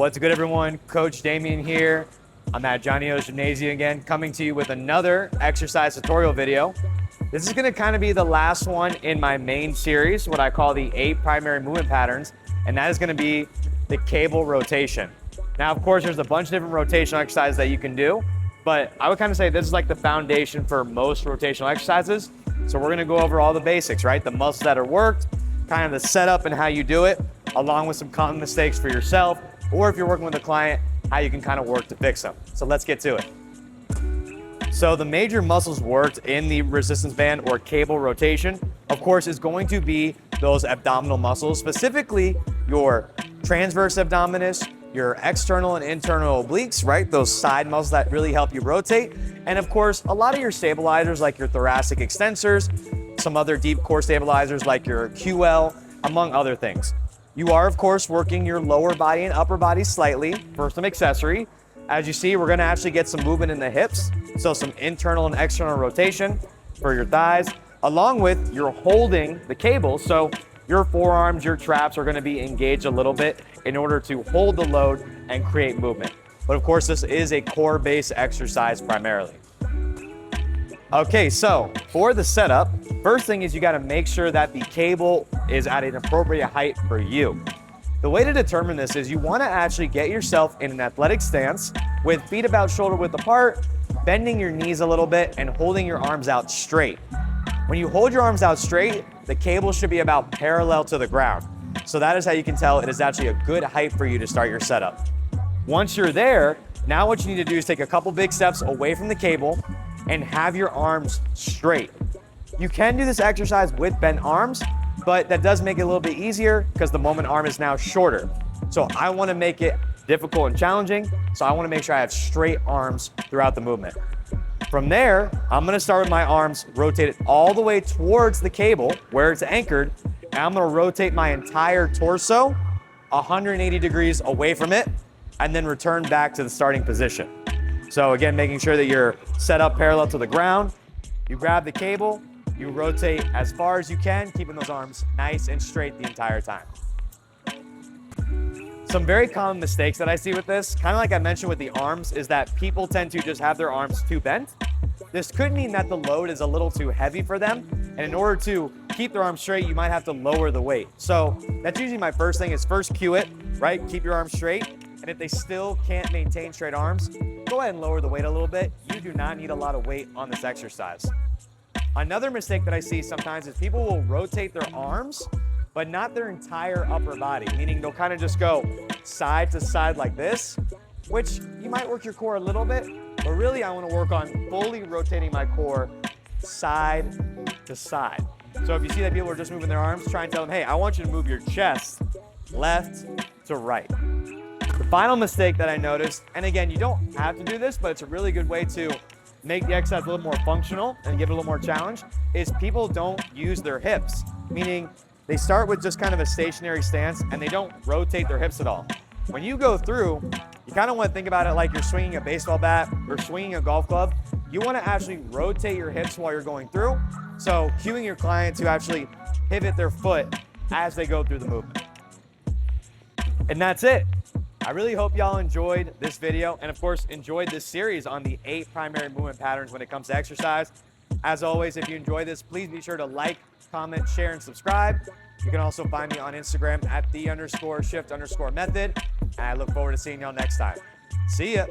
What's good, everyone? Coach Damien here. I'm at Johnny O's Gymnasium again, coming to you with another exercise tutorial video. This is gonna kind of be the last one in my main series, what I call the 8 primary movement patterns, and that is gonna be the cable rotation. Now, of course, there's a bunch of different rotational exercises that you can do, but I would kind of say this is like the foundation for most rotational exercises. So we're gonna go over all the basics, right? The muscles that are worked, kind of the setup and how you do it, along with some common mistakes for yourself, or if you're working with a client, how you can kind of work to fix them. So let's get to it. So the major muscles worked in the resistance band or cable rotation, of course, is going to be those abdominal muscles, specifically your transverse abdominis, your external and internal obliques, right? Those side muscles that really help you rotate. And of course, a lot of your stabilizers like your thoracic extensors, some other deep core stabilizers like your QL, among other things. You are, of course, working your lower body and upper body slightly for some accessory. As you see, we're gonna actually get some movement in the hips, so some internal and external rotation for your thighs, along with you're holding the cable, so your forearms, your traps are gonna be engaged a little bit in order to hold the load and create movement. But of course, this is a core-based exercise primarily. Okay, so for the setup, first thing is you gotta make sure that the cable is at an appropriate height for you. The way to determine this is you wanna actually get yourself in an athletic stance with feet about shoulder width apart, bending your knees a little bit and holding your arms out straight. When you hold your arms out straight, the cable should be about parallel to the ground. So that is how you can tell it is actually a good height for you to start your setup. Once you're there, now what you need to do is take a couple big steps away from the cable and have your arms straight. You can do this exercise with bent arms, but that does make it a little bit easier because the moment arm is now shorter. So I wanna make it difficult and challenging, so I wanna make sure I have straight arms throughout the movement. From there, I'm gonna start with my arms rotated all the way towards the cable where it's anchored, and I'm gonna rotate my entire torso 180 degrees away from it, and then return back to the starting position. So again, making sure that you're set up parallel to the ground. You grab the cable, you rotate as far as you can, keeping those arms nice and straight the entire time. Some very common mistakes that I see with this, kind of like I mentioned with the arms, is that people tend to just have their arms too bent. This could mean that the load is a little too heavy for them, and in order to keep their arms straight, you might have to lower the weight. So that's usually my first thing is first cue it, right? Keep your arms straight, and if they still can't maintain straight arms, go ahead and lower the weight a little bit. You do not need a lot of weight on this exercise. Another mistake that I see sometimes is people will rotate their arms, but not their entire upper body, meaning they'll kind of just go side to side like this, which you might work your core a little bit, but really I want to work on fully rotating my core side to side. So if you see that people are just moving their arms, try and tell them, hey, I want you to move your chest left to right. The final mistake that I noticed, and again, you don't have to do this, but it's a really good way to make the exercise a little more functional and give it a little more challenge, is people don't use their hips, meaning they start with just kind of a stationary stance and they don't rotate their hips at all. When you go through, you kind of want to think about it like you're swinging a baseball bat or swinging a golf club. You want to actually rotate your hips while you're going through. So cueing your client to actually pivot their foot as they go through the movement. And that's it. I really hope y'all enjoyed this video and of course enjoyed this series on the 8 primary movement patterns when it comes to exercise. As always, if you enjoyed this, please be sure to like, comment, share, and subscribe. You can also find me on Instagram at _shift_method. And I look forward to seeing y'all next time. See ya.